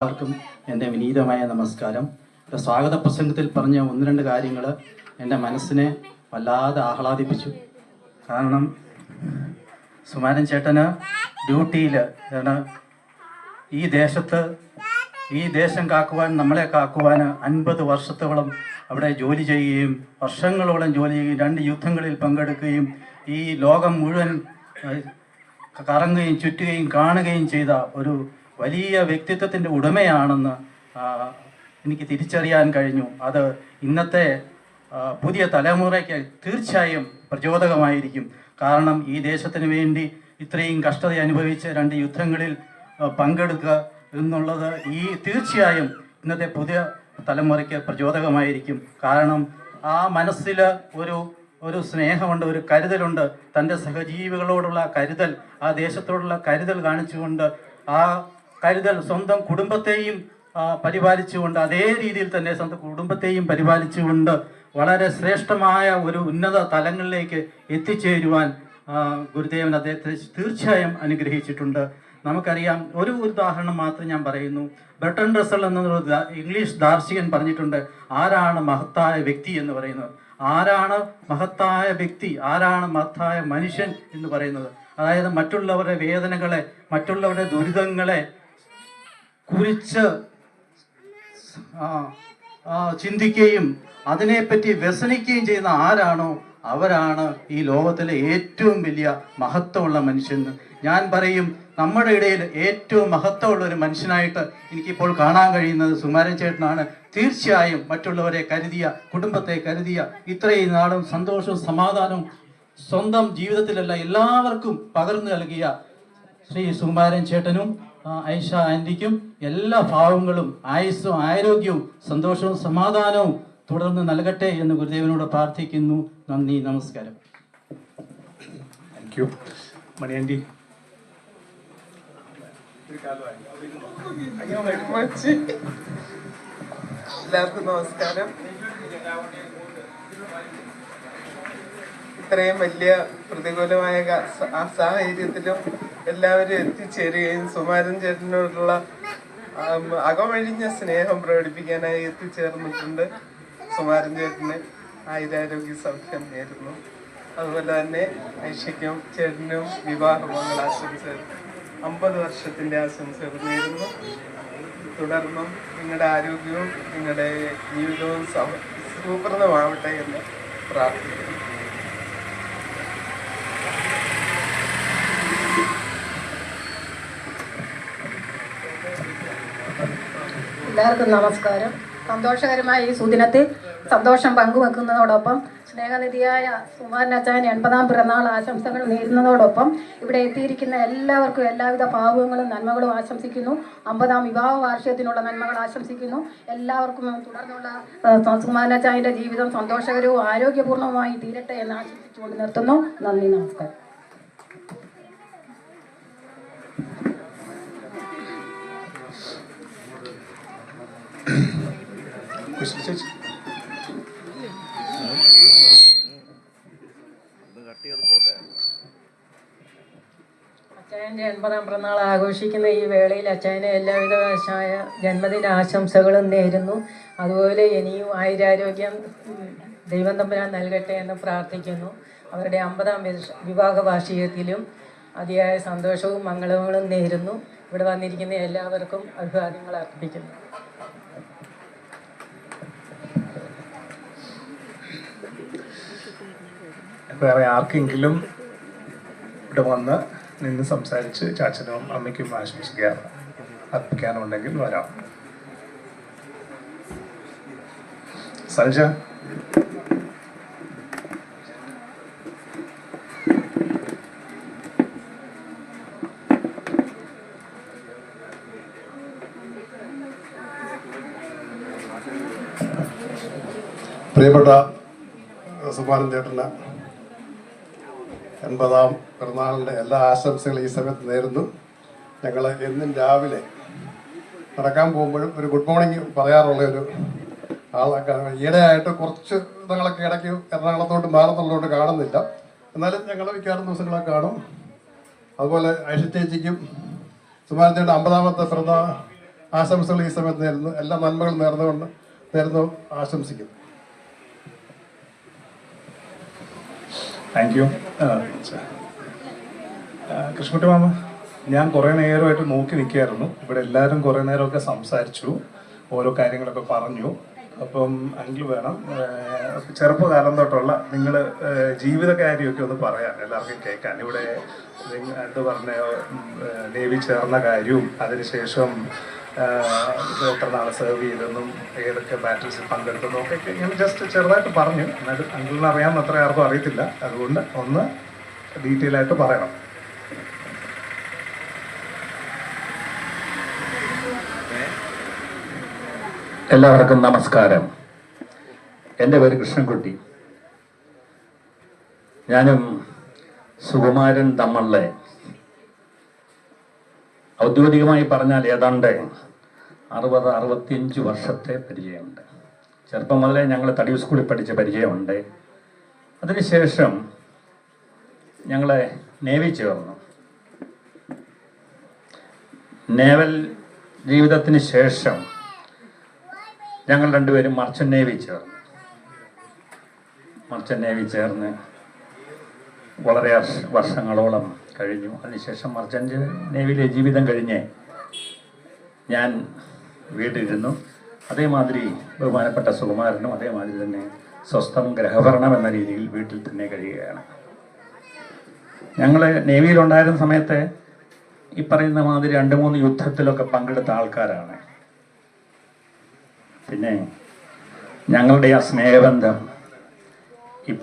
എല്ലാവർക്കും എൻ്റെ വിനീതമായ നമസ്കാരം. സ്വാഗത പ്രസംഗത്തിൽ പറഞ്ഞ ഒന്ന് രണ്ട് കാര്യങ്ങൾ എൻ്റെ മനസ്സിനെ വല്ലാതെ ആഹ്ലാദിപ്പിച്ചു. കാരണം സുമാരൻ ചേട്ടന് ഡ്യൂട്ടിയിൽ ഈ ദേശം കാക്കുവാൻ, നമ്മളെ കാക്കുവാൻ 50 വർഷത്തോളം അവിടെ ജോലി ചെയ്യുകയും വർഷങ്ങളോളം ജോലി ചെയ്യുകയും 2 യുദ്ധങ്ങളിൽ പങ്കെടുക്കുകയും ഈ ലോകം മുഴുവൻ കറങ്ങുകയും ചുറ്റുകയും കാണുകയും ചെയ്ത ഒരു വലിയ വ്യക്തിത്വത്തിൻ്റെ ഉടമയാണെന്ന് എനിക്ക് തിരിച്ചറിയാൻ കഴിഞ്ഞു. അത് ഇന്നത്തെ പുതിയ തലമുറയ്ക്ക് തീർച്ചയായും പ്രചോദകമായിരിക്കും. കാരണം ഈ ദേശത്തിന് വേണ്ടി ഇത്രയും കഷ്ടത അനുഭവിച്ച് 2 യുദ്ധങ്ങളിൽ പങ്കെടുക്കുക എന്നുള്ളത് തീർച്ചയായും ഇന്നത്തെ പുതിയ തലമുറയ്ക്ക് പ്രചോദകമായിരിക്കും. കാരണം ആ മനസ്സിൽ ഒരു സ്നേഹമുണ്ട്, ഒരു കരുതലുണ്ട്. തൻ്റെ സഹജീവികളോടുള്ള കരുതൽ, ആ ദേശത്തോടുള്ള കരുതൽ കാണിച്ചുകൊണ്ട്, ആ കരുതൽ സ്വന്തം കുടുംബത്തെയും പരിപാലിച്ചുകൊണ്ട്, അതേ രീതിയിൽ തന്നെ സ്വന്തം കുടുംബത്തെയും പരിപാലിച്ചുകൊണ്ട് വളരെ ശ്രേഷ്ഠമായ ഒരു ഉന്നത തലങ്ങളിലേക്ക് എത്തിച്ചേരുവാൻ ഗുരുദേവൻ അദ്ദേഹത്തെ തീർച്ചയായും അനുഗ്രഹിച്ചിട്ടുണ്ട്. നമുക്കറിയാം, ഒരു ഉദാഹരണം മാത്രം ഞാൻ പറയുന്നു. ബർട്രൻഡ് റസ്സൽ എന്നൊരു ഇംഗ്ലീഷ് ദാർശനികൻ പറഞ്ഞിട്ടുണ്ട്, ആരാണ് മഹത്തായ വ്യക്തി എന്ന് പറയുന്നത്, ആരാണ് മഹത്തായ വ്യക്തി, ആരാണ് മഹത്തായ മനുഷ്യൻ എന്ന് പറയുന്നത്. അതായത് മറ്റുള്ളവരുടെ വേദനകളെ, മറ്റുള്ളവരുടെ ദുരിതങ്ങളെ കുറിച്ച് ചിന്തിക്കുകയും അതിനെപ്പറ്റി വ്യസനിക്കുകയും ചെയ്യുന്ന ആരാണോ അവരാണ് ഈ ലോകത്തിലെ ഏറ്റവും വലിയ മഹത്വമുള്ള മനുഷ്യൻ. ഞാൻ പറയും, നമ്മുടെ ഇടയിൽ ഏറ്റവും മഹത്വമുള്ള ഒരു മനുഷ്യനായിട്ട് എനിക്കിപ്പോൾ കാണാൻ കഴിയുന്നത് സുമാരൻ ചേട്ടനാണ്. തീർച്ചയായും മറ്റുള്ളവരെ കരുതിയ, കുടുംബത്തെ കരുതിയ, ഇത്രയും നാളും സന്തോഷവും സമാധാനവും സ്വന്തം ജീവിതത്തിലല്ല എല്ലാവർക്കും പകർന്നു നൽകിയ ശ്രീ സുമാരൻ ചേട്ടനും ഐഷ ആൻറ്റിക്കും എല്ലാ ഭാവങ്ങളും ആയുസ്സും ആരോഗ്യവും സന്തോഷവും സമാധാനവും തുടർന്ന് നൽകട്ടെ എന്ന് ഗുരുദേവനോട് പ്രാർത്ഥിക്കുന്നു. നന്ദി, നമസ്കാരം. Thank you. മണിയാൻറ്റി. എല്ലാവർക്കും നമസ്കാരം. ഇത്രയും വലിയ പ്രതികൂലമായ സാഹചര്യത്തിലും എല്ലാവരും എത്തിച്ചേരുകയും സുമാരൻ ചേട്ടനോടുള്ള അകമഴിഞ്ഞ സ്നേഹം പ്രകടിപ്പിക്കാനായി എത്തിച്ചേർന്നിട്ടുണ്ട്. സുമാരൻ ചേട്ടന് ആയുരാരോഗ്യ സൗഖ്യം നേരുന്നു. അതുപോലെ തന്നെ ഐഷയ്ക്കും ചേട്ടനും വിവാഹമംഗളാശംസകൾ, 50 വർഷത്തിൻ്റെ ആശംസകൾ നേരുന്നു. തുടർന്നും നിങ്ങളുടെ ആരോഗ്യവും നിങ്ങളുടെ ജീവിതവും സുപ്രദമാവട്ടെ എന്ന് പ്രാർത്ഥിക്കുന്നു. എല്ലാവർക്കും നമസ്കാരം. സന്തോഷകരമായ ഈ സുദിനത്തിൽ സന്തോഷം പങ്കുവെക്കുന്നതോടൊപ്പം സ്നേഹനിധിയായ സുമാരൻ അച്ചായന് 80-ാം പിറന്നാൾ ആശംസകൾ നേരുന്നതോടൊപ്പം ഇവിടെ എത്തിയിരിക്കുന്ന എല്ലാവർക്കും എല്ലാവിധ ഭാവുകങ്ങളും നന്മകളും ആശംസിക്കുന്നു. 50-ാം വിവാഹ വാർഷികത്തിനുള്ള നന്മകൾ ആശംസിക്കുന്നു. എല്ലാവർക്കും തുടർന്നുള്ള സുമാരൻ അച്ചായൻ്റെ ജീവിതം സന്തോഷകരവും ആരോഗ്യപൂർണവുമായി തീരട്ടെ എന്ന് ആശംസിച്ചുകൊണ്ട് നിർത്തുന്നു. നന്ദി, നമസ്കാരം. അച്ചായൻ്റെ 80-ാം പിറന്നാൾ ആഘോഷിക്കുന്ന ഈ വേളയിൽ അച്ചായനെ എല്ലാവിധമായ ജന്മദിന ആശംസകളും നേരുന്നു. അതുപോലെ ഇനിയും ആയുരാരോഗ്യം ദൈവം തമ്പുരാൻ നൽകട്ടെ എന്ന് പ്രാർത്ഥിക്കുന്നു. അവരുടെ 50-ാം വിവാഹ വാർഷികത്തിലും അതിയായ സന്തോഷവും മംഗളങ്ങളും നേരുന്നു. ഇവിടെ വന്നിരിക്കുന്ന എല്ലാവർക്കും അഭിവാദ്യങ്ങൾ അർപ്പിക്കുന്നു. വേറെ ആർക്കെങ്കിലും ഇവിടെ വന്ന് നിന്ന് സംസാരിച്ച് ചാച്ചനും അമ്മയ്ക്കും അർപ്പിക്കാനുണ്ടെങ്കിൽ വരാം. സൽജ. പ്രിയപ്പെട്ട സുമാരൻ ചേട്ടന് 80-ാം പിറന്നാളിൻ്റെ എല്ലാ ആശംസകളും ഈ സമയത്ത് നേരുന്നു. ഞങ്ങൾ എന്നും രാവിലെ നടക്കാൻ പോകുമ്പോഴും ഒരു ഗുഡ് മോർണിംഗ് പറയാറുള്ള ഒരു ആളാണ്. ഈയിടെയായിട്ട് കുറച്ച് ഞങ്ങളൊക്കെ ഇടയ്ക്ക് എറണാകുളത്തോട്ട് മാറുന്നുള്ളതുകൊണ്ട് കാണുന്നില്ല. എന്നാലും ഞങ്ങൾ മിക്കവാറും ദിവസങ്ങളൊക്കെ കാണും. അതുപോലെ ഐഷ ചേച്ചിക്കും സുമാരൻ ചേട്ടൻ 50-ാമത്തെ ആശംസകൾ ഈ സമയത്ത് നേരുന്നു. എല്ലാ നന്മകളും നേർന്നു ആശംസിക്കുന്നു. Thank you. കൃഷ്ണകുട്ടി മാമ, ഞാൻ കുറേ നേരമായിട്ട് നോക്കി നിൽക്കുകയായിരുന്നു. ഇവിടെ എല്ലാവരും കുറേ നേരമൊക്കെ സംസാരിച്ചു, ഓരോ കാര്യങ്ങളൊക്കെ പറഞ്ഞു. അപ്പം അങ്കിൾ വേണം ചെറുപ്പകാലം തൊട്ടുള്ള നിങ്ങൾ ജീവിതകാര്യമൊക്കെ ഒന്ന് പറയാൻ, എല്ലാവർക്കും കേൾക്കാൻ. ഇവിടെ എന്ത് പറഞ്ഞ നേവി ചേർന്ന കാര്യവും അതിനുശേഷം എത്ര നാൾ സെർവ് ചെയ്തെന്നും ഏതൊക്കെ ബാറ്റിൽസിൽ പങ്കെടുത്തെന്നും ഒക്കെ ഞാൻ ജസ്റ്റ് ചെറുതായിട്ട് പറഞ്ഞു. എന്നാലും അങ്കിളിന് അറിയാമെന്ന് അത്ര ആർക്കും അറിയത്തില്ല. അതുകൊണ്ട് ഒന്ന് ഡീറ്റെയിൽ ആയിട്ട് പറയണം. എല്ലാവർക്കും നമസ്കാരം. എൻ്റെ പേര് കൃഷ്ണൻകുട്ടി. ഞാനും സുകുമാരൻ തമ്മിലെ ഔദ്യോഗികമായി പറഞ്ഞാൽ ഏതാണ്ട് 60-65 വർഷത്തെ പരിചയമുണ്ട്. ചെറുപ്പം മുതലേ ഞങ്ങൾ തടിയൂർ സ്കൂളിൽ പഠിച്ച പരിചയമുണ്ട്. അതിനുശേഷം ഞങ്ങൾ നേവി ചേർന്നു. നേവൽ ജീവിതത്തിന് ശേഷം ഞങ്ങൾ രണ്ടുപേരും മർച്ചൻ്റ് നേവി ചേർന്ന് വളരെ വർഷങ്ങളോളം കഴിഞ്ഞു. അതിനുശേഷം മർച്ചൻ്റ് നേവിയിലെ ജീവിതം കഴിഞ്ഞ് ഞാൻ വീട്ടിലിരുന്നു. അതേമാതിരി ബഹുമാനപ്പെട്ട സുകുമാരനും അതേമാതിരി തന്നെ സ്വസ്ഥം ഗ്രഹഭരണം എന്ന രീതിയിൽ വീട്ടിൽ തന്നെ കഴിയുകയാണ്. ഞങ്ങൾ നേവിയിലുണ്ടായിരുന്ന സമയത്ത് ഈ പറയുന്ന മാതിരി 2-3 യുദ്ധത്തിലൊക്കെ പങ്കെടുത്ത ആൾക്കാരാണ്. പിന്നെ ഞങ്ങളുടെ ആ സ്നേഹബന്ധം